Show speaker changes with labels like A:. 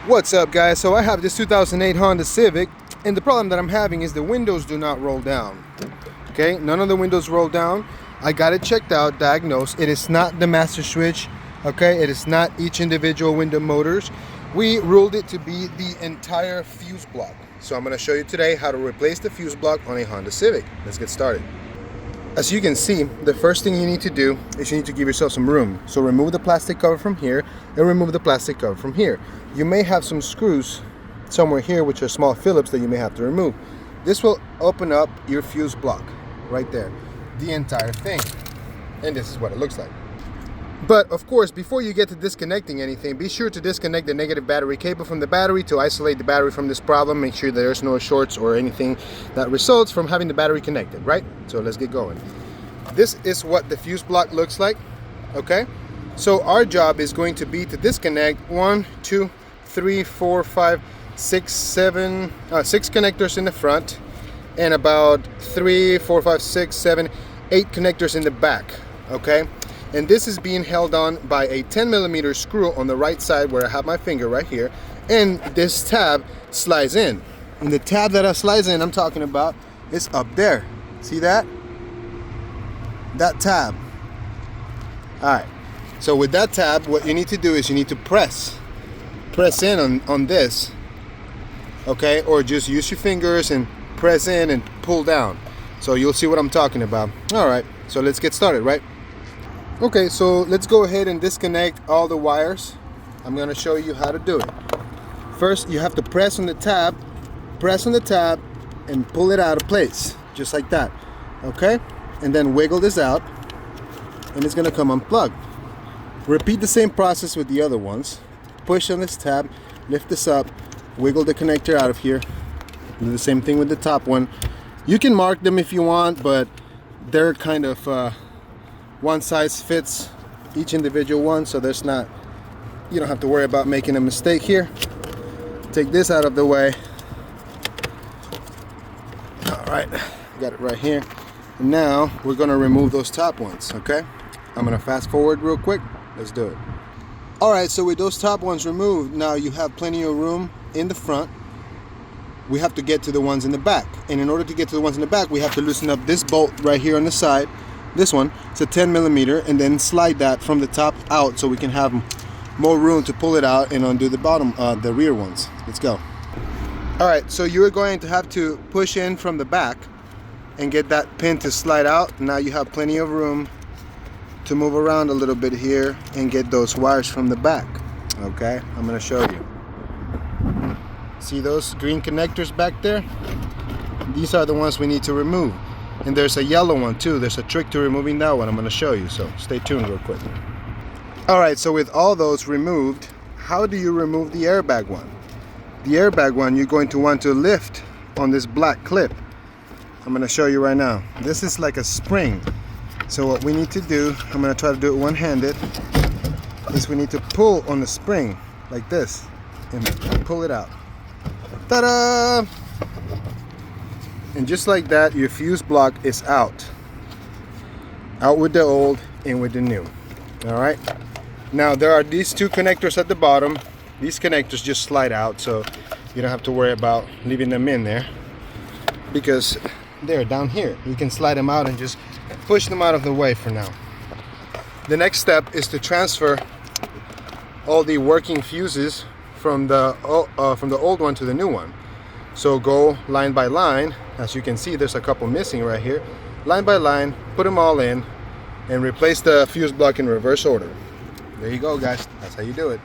A: What's up, guys? So I have this 2008 Honda Civic, and the problem that I'm having is the windows do not roll down. Okay, none of the windows roll down. I got it checked out, diagnosed. It is not the master switch. Okay, it is not each individual window motors. We ruled it to be the entire fuse block. So I'm going to show you today how to replace the fuse block on a Honda Civic. Let's get started. As you can see, the first thing you need to do is you need to give yourself some room. So remove the plastic cover from here and remove the plastic cover from here. You may have some screws somewhere here which are small Phillips that you may have to remove. This will open up your fuse block right there, the entire thing. And this is what it looks like. But of course, before you get to disconnecting anything, be sure to disconnect the negative battery cable from the battery to isolate the battery from this problem. Make sure there's no shorts or anything that results from having the battery connected, right? So let's get going. This is what the fuse block looks like, okay? So our job is going to be to disconnect 1, 2, 3, 4, 5, 6, 7, 6 connectors in the front and about 3, 4, 5, 6, 7, 8 connectors in the back, okay? And this is being held on by a 10mm screw on the right side where I have my finger right here, and this tab slides in. And the tab that slides in I'm talking about is up there. See that? That tab. Alright, so with that tab, what you need to do is you need to press in on this, okay? Or just use your fingers and press in and pull down. So you'll see what I'm talking about. Alright, so let's get started, right? Okay, so let's go ahead and disconnect all the wires. I'm going to show you how to do it. First, you have to press on the tab, and pull it out of place, just like that. Okay? And then wiggle this out, and it's going to come unplugged. Repeat the same process with the other ones. Push on this tab, lift this up, wiggle the connector out of here. Do the same thing with the top one. You can mark them if you want, but they're kind of one size fits each individual one, so you don't have to worry about making a mistake here. Take this out of the way. All right, got it right here. And now we're gonna remove those top ones, okay? I'm gonna fast forward real quick. Let's do it. All right, so with those top ones removed, now you have plenty of room in the front. We have to get to the ones in the back. And in order to get to the ones in the back, we have to loosen up this bolt right here on the side. This one, it's a 10mm, and then slide that from the top out so we can have more room to pull it out and undo the bottom, the rear ones. Let's go. All right, so you're going to have to push in from the back and get that pin to slide out. Now you have plenty of room to move around a little bit here and get those wires from the back. Okay, I'm gonna show you. See those green connectors back there? These are the ones we need to remove. And there's a yellow one too. There's a trick to removing that one I'm going to show you, so stay tuned real quick. Alright, so with all those removed, how do you remove the airbag one? The airbag one, you're going to want to lift on this black clip. I'm going to show you right now. This is like a spring. So what we need to do, I'm going to try to do it one-handed, is we need to pull on the spring like this and pull it out. Ta-da! And just like that, your fuse block is out. Out with the old, in with the new. All right. Now there are these two connectors at the bottom. These connectors just slide out, so you don't have to worry about leaving them in there because they're down here. You can slide them out and just push them out of the way for now. The next step is to transfer all the working fuses from the old one to the new one. So go line by line. As you can see, there's a couple missing right here. Line by line, put them all in and replace the fuse block in reverse order. There you go, guys. That's how you do it.